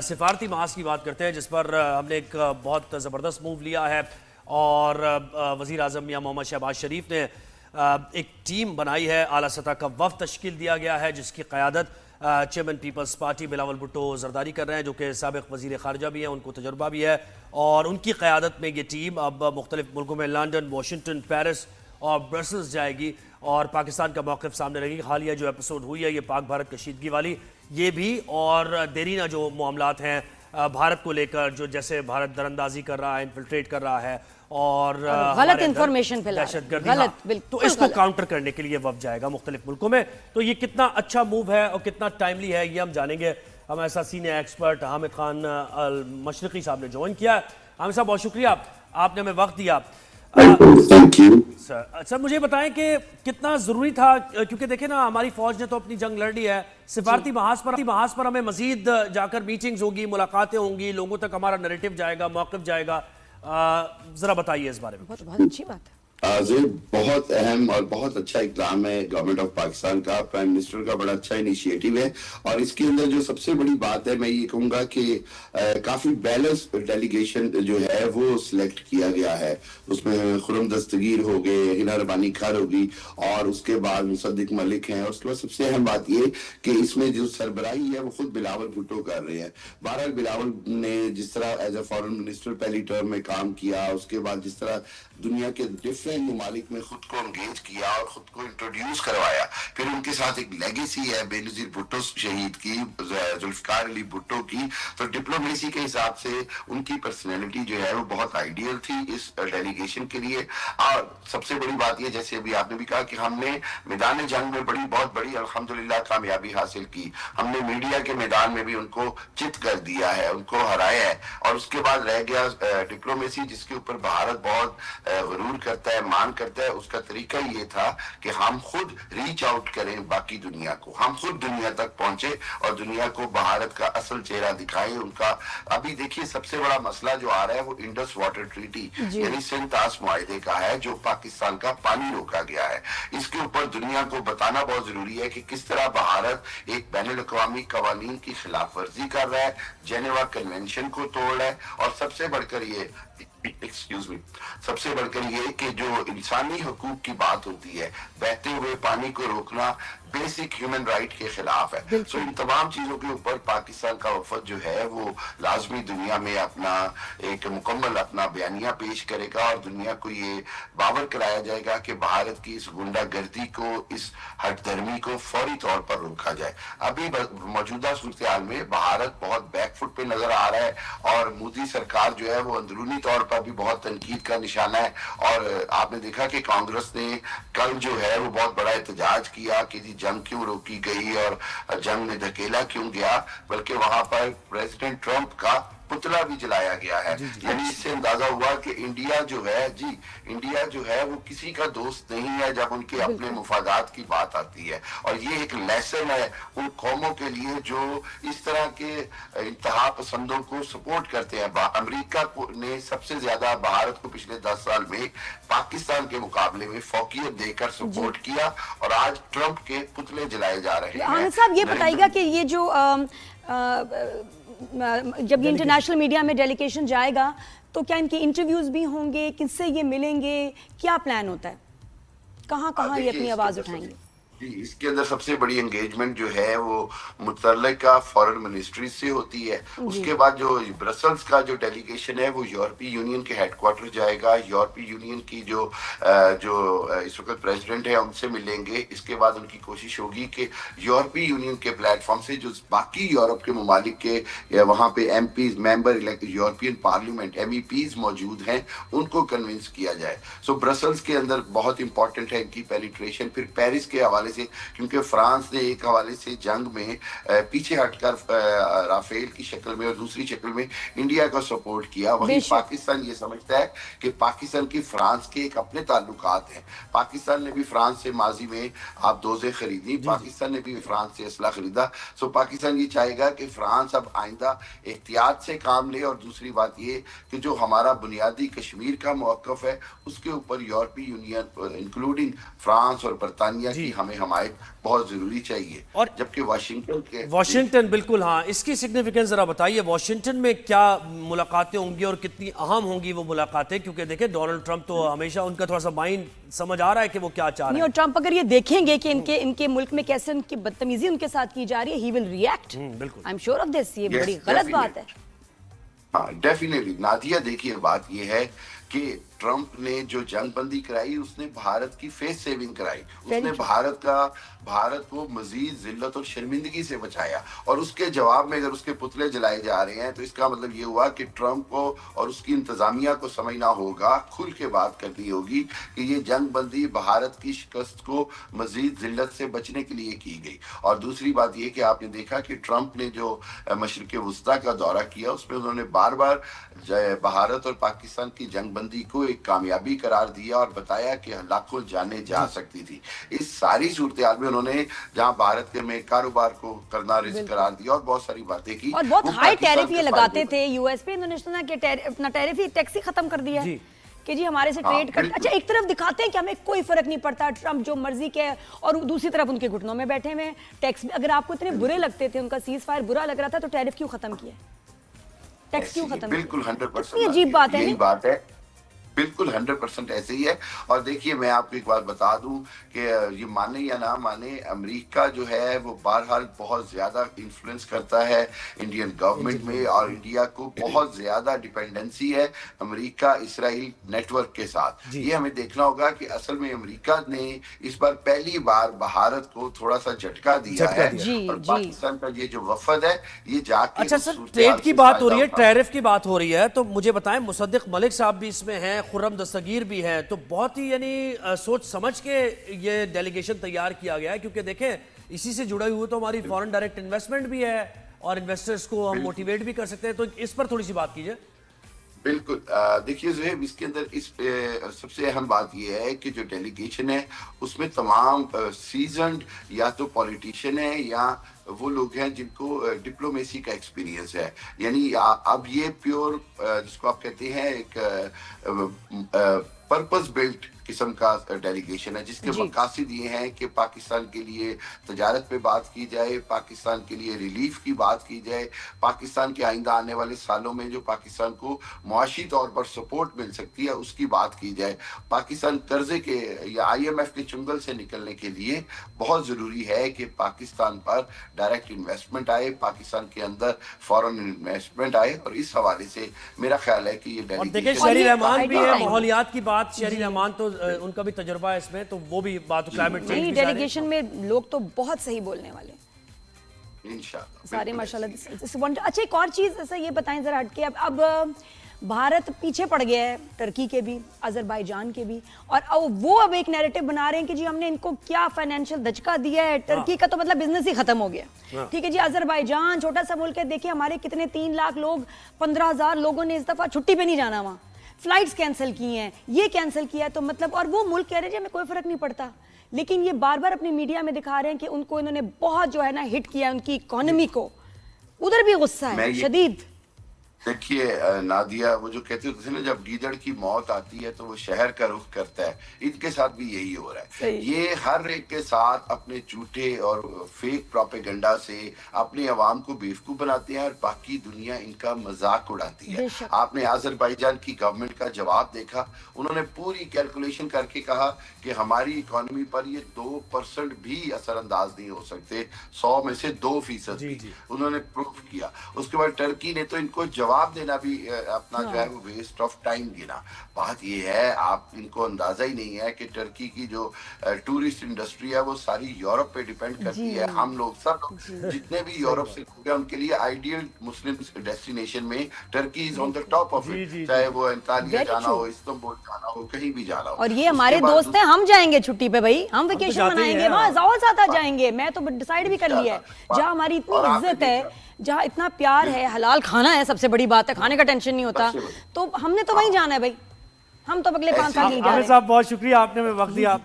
سفارتی محاذ کی بات کرتے ہیں جس پر ہم نے ایک بہت زبردست موو لیا ہے اور وزیر اعظم میاں محمد شہباز شریف نے ایک ٹیم بنائی ہے، اعلیٰ سطح کا وفد تشکیل دیا گیا ہے جس کی قیادت چیئرمین پیپلز پارٹی بلاول بھٹو زرداری کر رہے ہیں جو کہ سابق وزیر خارجہ بھی ہیں، ان کو تجربہ بھی ہے، اور ان کی قیادت میں یہ ٹیم اب مختلف ملکوں میں لندن، واشنگٹن، پیرس اور برسلز جائے گی اور پاکستان کا موقف سامنے رہے گی۔ حالیہ جو ایپیسوڈ ہوئی ہے یہ پاک بھارت کشیدگی والی، یہ بھی، اور دیرینہ جو معاملات ہیں بھارت کو لے کر، جو جیسے بھارت دراندازی کر رہا ہے، انفلٹریٹ کر رہا ہے اور غلط انفارمیشن پھیلا دہشت گردی، غلط، بالکل تو اس کو کاؤنٹر کرنے کے لیے وفد جائے گا مختلف ملکوں میں۔ تو یہ کتنا اچھا موو ہے اور کتنا ٹائملی ہے یہ ہم جانیں گے۔ ہمارے ساتھ سینئر ایکسپرٹ حامد خان المشرقی صاحب نے جوائن کیا ہے۔ حامد صاحب بہت شکریہ، آپ نے ہمیں وقت دیا۔ سر مجھے بتائیں کہ کتنا ضروری تھا، کیونکہ دیکھیں نا ہماری فوج نے تو اپنی جنگ لڑ لی ہے، سفارتی محاذ پر ہمیں مزید جا کر میٹنگز ہوگی، ملاقاتیں ہوں گی، لوگوں تک ہمارا نیریٹو جائے گا، موقف جائے گا، ذرا بتائیے اس بارے میں۔ بہت اچھی بات ہے۔ بہت اہم اور بہت اچھا اقدام ہے گورنمنٹ آف پاکستان کا، پرائم منسٹر کا بڑا اچھا انیشیٹو ہے، اور اس کے اندر جو سب سے بڑی بات ہے میں یہ کہوں گا کہ کافی بیلنس ڈیلیگیشن جو ہے وہ سلیکٹ کیا گیا ہے۔ اس میں خرم دستگیر ہو گئے، ہنا ربانی کھر ہوگی، اور اس کے بعد مصدق ملک ہیں، اور اس کے بعد سب سے اہم بات یہ کہ اس میں جو سربراہی ہے وہ خود بلاول بھٹو کر رہے ہیں۔ بہرحال بلاول نے جس طرح ایز اے فارن منسٹر پہلی ٹرم میں کام کیا، اس کے بعد جس طرح دنیا کے ڈفرینٹ ممالک میں خود کو انگیج کیا اور خود کو انٹروڈیوس کروایا، پھر ان کے ساتھ ایک لیگیسی ہے بے نظیر بھٹو شہید کی، ذوالفقار علی بھٹو کی، تو ڈپلومیسی کے حساب سے ان کی پرسنالٹی جو ہے وہ بہت آئیڈیل تھی اس ڈیلیگیشن کے لیے۔ اور سب سے بڑی بات یہ، جیسے ابھی آپ نے بھی کہا کہ ہم نے میدان جنگ میں بہت بڑی الحمدللہ کامیابی حاصل کی، ہم نے میڈیا کے میدان میں بھی ان کو چت کر دیا ہے، ان کو ہرایا ہے، اور اس کے بعد رہ گیا ڈپلومیسی جس کے اوپر بھارت بہت غرور کرتا ہے، مان کرتا ہے۔ اس کا طریقہ یہ تھا کہ ہم خود ریچ آؤٹ کریں باقی دنیا کو، ہم خود دنیا تک پہنچے اور دنیا کو بھارت کا اصل چہرہ دکھائیں۔ ان کا ابھی دیکھیے سب سے بڑا مسئلہ جو آ رہا ہے وہ انڈس واٹر ٹریٹی یعنی سندھ طاس معاہدے کا ہے، جو پاکستان کا پانی روکا گیا ہے۔ اس کے اوپر دنیا کو بتانا بہت ضروری ہے کہ کس طرح بھارت ایک بین الاقوامی قوانین کی خلاف ورزی کر رہا ہے، جنیوا کنونشن کو توڑ رہا ہے، اور سب سے بڑھ کر یہ سب سے بڑھ کر یہ کہ جو انسانی حقوق کی بات ہوتی ہے، بہتے ہوئے پانی کو روکنا بیسک ہیومن رائٹ کے خلاف ہے۔ سو ان تمام چیزوں کے اوپر پاکستان کا وفد جو ہے وہ لازمی دنیا میں اپنا ایک مکمل اپنا بیانیہ پیش کرے گا، اور دنیا کو یہ باور کرایا جائے گا کہ بھارت کی اس گنڈا گردی کو، اس ہٹ دھرمی کو فوری طور پر روکا جائے۔ ابھی موجودہ صورتحال میں بھارت بہت بیک فٹ پہ نظر آ رہا ہے، اور مودی سرکار جو ہے وہ اندرونی طور پر بھی بہت تنقید کا نشانہ ہے، اور آپ نے دیکھا کہ کانگریس نے کل جو ہے وہ بہت بڑا احتجاج کیا کہ جنگ کیوں روکی گئی اور جنگ میں دھکیلا کیوں گیا، بلکہ وہاں پر پریزیڈنٹ ٹرمپ کا پتلا بھی جلایا گیا ہے۔ یعنی اس سے اندازہ ہوا کہ انڈیا جو ہے وہ کسی کا دوست نہیں ہے جب ان کے اپنے مفادات کی بات آتی ہے، اور یہ ایک لیسن ہے ان قوموں کے لیے جو اس طرح کے انتہا پسندوں کو سپورٹ کرتے ہیں۔ امریکہ نے سب سے زیادہ بھارت کو پچھلے 10 سال میں پاکستان کے مقابلے میں فوقیت دے کر سپورٹ کیا، اور آج ٹرمپ کے پتلے جلائے جا رہے ہیں۔ حامد صاحب یہ بتائیے گا کہ یہ جو جب یہ انٹرنیشنل میڈیا میں ڈیلیگیشن جائے گا تو کیا ان کے انٹرویوز بھی ہوں گے، کس سے یہ ملیں گے، کیا پلان ہوتا ہے، کہاں یہ اپنی آواز اٹھائیں گے؟ اس کے اندر سب سے بڑی انگیجمنٹ جو ہے وہ متعلقہ فارن منسٹری سے ہوتی ہے۔ اس کے بعد جو برسلز کا جو ڈیلیگیشن ہے وہ یورپی یونین کے ہیڈ کوارٹر جائے گا، یورپی یونین کی جو اس وقت پریزیڈنٹ ہے ان سے ملیں گے۔ اس کے بعد ان کی کوشش ہوگی کہ یورپی یونین کے پلیٹ فارم سے جو باقی یورپ کے ممالک کے وہاں پہ MPs member European parliament MEPs موجود ہیں ان کو کنونس کیا جائے۔ سو برسلز کے اندر بہت امپورٹنٹ ہے ان کی پینیٹریشن۔ پھر پیرس کے حوالے سے، کیونکہ فرانس نے ایک حوالے سے جنگ میں پیچھے ہٹ کر رافیل کی شکل میں اور دوسری شکل میں انڈیا کا سپورٹ کیا، وہیں پاکستان یہ سمجھتا ہے کہ پاکستان کی فرانس کے ایک اپنے تعلقات ہیں۔ پاکستان نے بھی فرانس سے ماضی میں آپ دوزیں خریدی، پاکستان نے بھی فرانس سے اسلحہ خریدا۔ سو پاکستان یہ چاہے گا کہ فرانس اب آئندہ احتیاط سے کام لے، اور دوسری بات یہ کہ جو ہمارا بنیادی کشمیر کا موقف ہے اس کے اوپر یورپی یونین انکلوڈنگ فرانس اور برطانیہ کی ہمیں حمایت بہت ضروری چاہیے. اور جبکہ واشنگٹن بالکل ہاں اس کی سگنیفیکنس ذرا بتائیے, واشنگٹن میں کیا ملاقاتیں ہوں گی اور کتنی اہم ہوں گی وہ ملاقاتیں, کیونکہ دیکھیں ڈونلڈ ٹرمپ تو ہمیشہ ان کا تھوڑا سا مائنڈ سمجھ آ رہا ہے کہ وہ کیا چاہ رہے ہیں. اور ٹرمپ اگر یہ دیکھیں گے کہ ان کے ملک میں کیسے ان کی بدتمیزی ان کے ساتھ کی جا رہی ہے, ہی ول ریئیکٹ. بالکل I am sure of this. یہ بڑی غلط بات ہے. ہاں ڈیفینیٹلی نادیہ, دیکھیے بات یہ ہے کہ ٹرمپ نے جو جنگ بندی کرائی اس نے بھارت کی فیس سیونگ کرائی, اس نے بھارت کو مزید ذلت اور شرمندگی سے بچایا, اور اس کے جواب میں اگر اس کے پتلے جلائے جا رہے ہیں تو اس کا مطلب یہ ہوا کہ ٹرمپ کو اور اس کی انتظامیہ کو سمجھنا ہوگا, کھل کے بات کرنی ہوگی کہ یہ جنگ بندی بھارت کی شکست کو مزید ذلت سے بچنے کے لیے کی گئی. اور دوسری بات یہ کہ آپ نے دیکھا کہ ٹرمپ نے جو مشرق وسطیٰ کا دورہ کیا اس میں انہوں نے بار بار بھارت اور پاکستان کی جنگ بندی کو ایک کامیابی قرار دیا اور بتایا کہ لاکھوں جانیں جا سکتی تھی. اس ساری صورتحال میں انہوں نے جہاں بھارت میں کاروبار کو کرنا رسک قرار دیا اور بہت ساری باتیں کی, اور بہت ہائی ٹیرف یہ لگاتے تھے یو ایس پہ, انہوں نے سنا کہ اپنا ٹیرف ہی ٹیکس ہی ختم کر دیا کہ جی ہمارے سے ٹریڈ کر. اچھا ایک طرف دکھاتے ہیں کہ ہمیں کوئی فرق نہیں پڑتا, ٹرمپ جو مرضی کے, اور دوسری طرف ان کے گھٹنوں میں بیٹھے ہوئے ٹیکس. اگر آپ کو اتنے برے لگتے تھے, ان کا سیز فائر برا لگ رہا تھا, تو ٹیرف کیوں ختم کیا, ٹیکس کیوں ختم کیا؟ بالکل 100% یہ عجیب بات ہے. یہی بات ہے, بالکل 100% ایسے ہی ہے. اور دیکھیے میں آپ کو ایک بات بتا دوں کہ یہ مانے یا نہ مانے, امریکہ جو ہے وہ بہرحال بہت زیادہ انفلوئنس کرتا ہے انڈین گورنمنٹ میں, اور انڈیا کو بہت زیادہ ڈیپینڈنسی ہے امریکہ اسرائیل نیٹ ورک کے ساتھ. یہ ہمیں دیکھنا ہوگا کہ اصل میں امریکہ نے اس بار پہلی بار بھارت کو تھوڑا سا جھٹکا دیا ہے, اور پاکستان کا یہ جو وفد ہے یہ جا کے. اچھا سر, ٹریڈ کی بات ہو رہی ہے, ٹیرف کی بات ہو رہی ہے, تو مجھے بتائیں مصدق ملک صاحب بھی اس میں ہیں, خرم دستگیر بھی ہے, تو بہت ہی یعنی سوچ سمجھ کے یہ ڈیلیگیشن تیار کیا گیا ہے, کیونکہ دیکھیں اسی سے جڑے ہوئے تو ہماری فورن ڈائریکٹ انویسٹمنٹ بھی ہے اور انویسٹرز کو ہم موٹیویٹ بھی کر سکتے ہیں, تو اس پر تھوڑی سی بات کیجئے. بالکل, دیکھیے زہیب, اس کے اندر سب سے اہم بات یہ ہے کہ جو ڈیلیگیشن ہے اس میں تمام سیزنڈ یا تو پولیٹیشین ہیں یا وہ لوگ ہیں جن کو ڈپلومیسی کا ایکسپیرینس ہے. یعنی اب یہ پیور جس کو آپ کہتے ہیں ایک پرپز بلٹ قسم کا ڈیلیگیشن ہے, جس کے مقاصد یہ ہیں کہ پاکستان کے لیے تجارت پہ بات کی جائے, پاکستان کے لیے ریلیف کی بات کی جائے, پاکستان کے آئندہ آنے والے سالوں میں جو پاکستان کو معاشی طور پر سپورٹ مل سکتی ہے اس کی بات کی جائے. پاکستان قرضے کے یا IMF کے چنگل سے نکلنے کے لیے بہت ضروری ہے کہ پاکستان پر ڈائریکٹ انویسٹمنٹ آئے, پاکستان کے اندر فورن انویسٹمنٹ آئے, اور اس حوالے سے میرا خیال ہے کہ یہ ڈیلیگیشن. دیکھیں شہری رحمان بھی ہے, ماحولیات کی بات, شہری رحمان تو ان کا بھی تجربہ ہے اس میں, تو وہ بھی بات کلائمیٹ چینج کی. ڈیلیگیشن میں لوگ تو بہت صحیح بولنے والے انشاءاللہ سارے ماشاءاللہ. اچھا ایک اور چیز ایسا یہ بتائیں ذرا ہٹ کے, اب بھارت پیچھے پڑ گیا ہے ٹرکی کے بھی, آذربائیجان کے بھی, اور وہ اب ایک نیریٹو بنا رہے ہیں کہ جی ہم نے ان کو کیا فائنینشیل دھچکا دیا ہے, ٹرکی کا تو مطلب بزنس ہی ختم ہو گیا. ٹھیک ہے جی, آذربائیجان چھوٹا سا ملک ہے, دیکھیں ہمارے کتنے 3 لاکھ لوگ, 15,000 لوگوں نے اس دفعہ چھٹی پہ نہیں جانا, وہاں فلائٹس کینسل کی ہیں, یہ کینسل کیا ہے, تو مطلب, اور وہ ملک کہہ رہے ہیں ہمیں کوئی فرق نہیں پڑتا, لیکن یہ بار بار اپنی میڈیا میں دکھا رہے ہیں کہ ان کو انہوں نے بہت جو ہے نا ہٹ کیا ہے ان کی اکانومی کو, ادھر بھی غصہ ہے شدید. دیکھیے نادیہ, وہ جو کہتے ہوتے ہیں نا جب گیدڑ کی موت آتی ہے تو وہ شہر کا رخ کرتا ہے, ان کے ساتھ بھی یہی ہو رہا ہے. یہ ہر ایک کے ساتھ اپنے جھوٹے اور فیک پروپیگنڈا سے اپنے عوام کو بیوقوف بناتے ہیں اور باقی دنیا ان کا مذاق اڑاتی ہے. آپ نے آذربائیجان کی گورنمنٹ کا جواب دیکھا, انہوں نے پوری کیلکولیشن کر کے کہا کہ ہماری اکانومی پر یہ 2% بھی اثر انداز نہیں ہو سکتے, 100 میں سے 2% بھی. انہوں نے پروف کیا. اس کے بعد ٹرکی نے تو ان کو جواب دینا بھی اپنا جو ہے وہ ویسٹ آف ٹائم گنا. بات یہ ہے, آپ ان کو اندازہ ہی نہیں ہے کہ ٹرکی کی جو ٹورسٹ انڈسٹری ہے وہ ساری یورپ پہ ڈیپینڈ کرتی ہے. ہم لوگ سب جتنے بھی یورپ سے گئے ان کے لیے آئیڈیل مسلم ڈیسٹینیشن میں Turkey is on the top of it, چاہے وہ انطالیہ جانا ہو, استنبول جانا ہو, کہیں بھی جانا ہو. اور یہ ہمارے دوست ہیں, ہم جائیں گے چھٹی پہ بھائی, ہم ویکیشن منائیں گے, وہاں زور زیادہ جائیں گے. میں تو ڈیسائیڈ بھی کر لیا ہے, جہاں ہماری اتنی عزت ہے, جہاں اتنا پیار ہے, حلال کھانا ہے, سب سے بڑی بات ہے, کھانے کا ٹینشن نہیں ہوتا, تو ہم نے تو وہیں جانا ہے بھائی. ہم تو اگلے 5 سال نہیں جا رہے. عامر صاحب بہت شکریہ, آپ نے ہمیں وقت دیا.